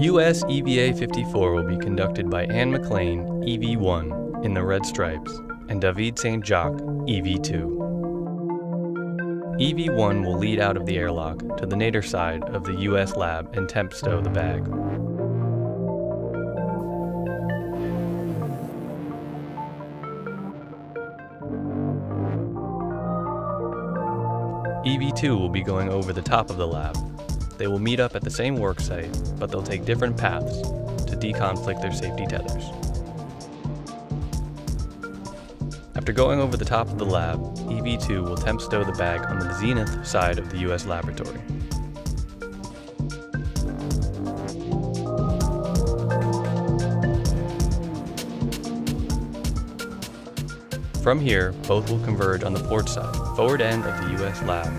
US EVA 54 will be conducted by McClain, EV1, in the red stripes, and David Saint-Jacques, EV2. EV1 will lead out of the airlock to the nadir side of the US lab and temp stow the bag. EV2 will be going over the top of the lab. They will meet up at the same work site, but they'll take different paths to deconflict their safety tethers. After going over the top of the lab, EV2 will temp stow the bag on the zenith side of the US laboratory. From here, both will converge on the port side, forward end of the US lab,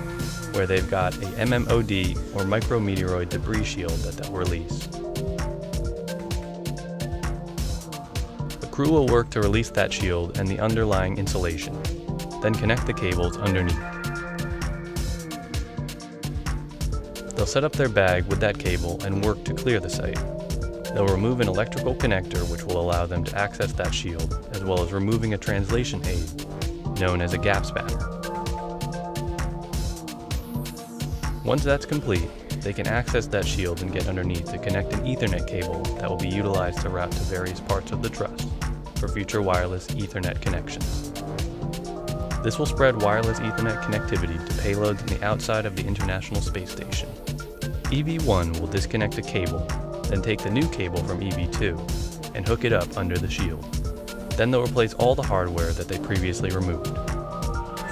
where they've got a MMOD or micrometeoroid debris shield that they'll release. The crew will work to release that shield and the underlying insulation, then connect the cables underneath. They'll set up their bag with that cable and work to clear the site. They'll remove an electrical connector which will allow them to access that shield, as well as removing a translation aid, known as a gap spanner. Once that's complete, they can access that shield and get underneath to connect an Ethernet cable that will be utilized to route to various parts of the truss for future wireless Ethernet connections. This will spread wireless Ethernet connectivity to payloads on the outside of the International Space Station. EV1 will disconnect a cable, then take the new cable from EV2 and hook it up under the shield. Then they'll replace all the hardware that they previously removed.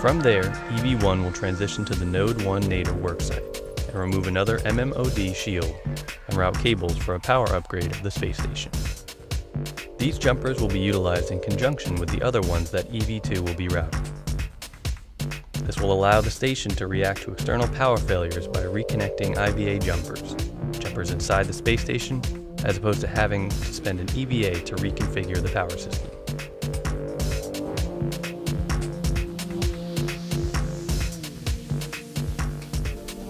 From there, EV1 will transition to the Node 1 nadir worksite and remove another MMOD shield and route cables for a power upgrade of the space station. These jumpers will be utilized in conjunction with the other ones that EV2 will be routing. This will allow the station to react to external power failures by reconnecting IVA jumpers inside the space station, as opposed to having to spend an EVA to reconfigure the power system.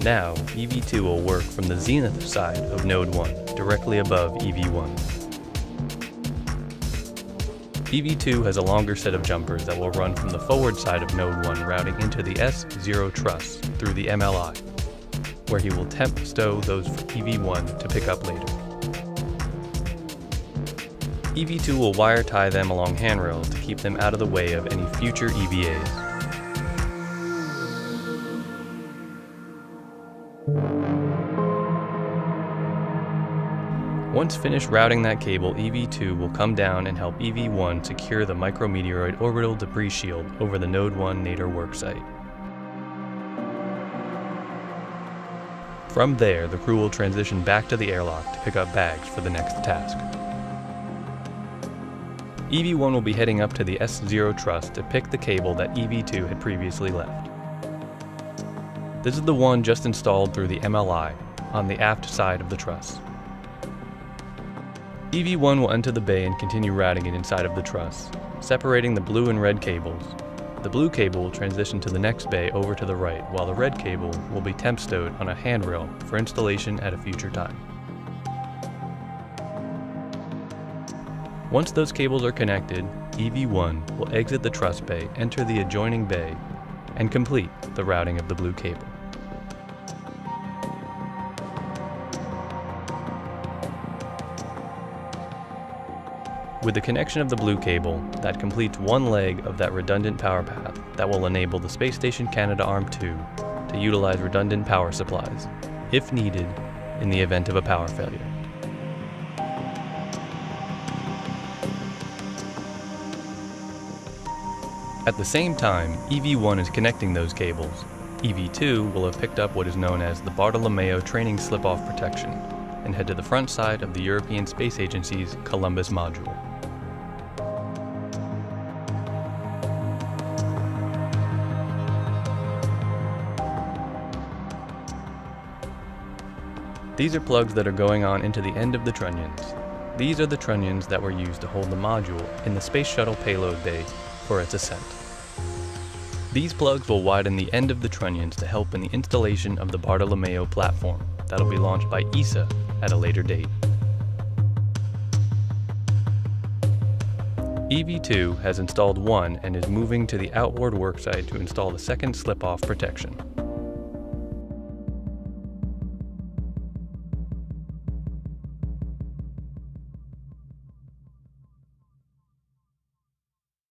Now, EV2 will work from the zenith side of Node 1, directly above EV1. EV2 has a longer set of jumpers that will run from the forward side of Node 1, routing into the S0 truss through the MLI, where he will temp stow those for EV1 to pick up later. EV2 will wire tie them along handrails to keep them out of the way of any future EVAs. Once finished routing that cable, EV2 will come down and help EV1 secure the micrometeoroid orbital debris shield over the Node 1 nadir worksite. From there, the crew will transition back to the airlock to pick up bags for the next task. EV1 will be heading up to the S0 truss to pick the cable that EV2 had previously left. This is the one just installed through the MLI on the aft side of the truss. EV1 will enter the bay and continue routing it inside of the truss, separating the blue and red cables. The blue cable will transition to the next bay over to the right, while the red cable will be temp stowed on a handrail for installation at a future time. Once those cables are connected, EV1 will exit the truss bay, enter the adjoining bay, and complete the routing of the blue cable. With the connection of the blue cable, that completes one leg of that redundant power path that will enable the Space Station Canada Arm 2 to utilize redundant power supplies, if needed, in the event of a power failure. At the same time, EV1 is connecting those cables. EV2 will have picked up what is known as the Bartolomeo Training Slip-Off Protection and head to the front side of the European Space Agency's Columbus module. These are plugs that are going on into the end of the trunnions. These are the trunnions that were used to hold the module in the Space Shuttle payload bay for its ascent. These plugs will widen the end of the trunnions to help in the installation of the Bartolomeo platform that'll be launched by ESA at a later date. EV2 has installed one and is moving to the outboard worksite to install the second slip-off protection.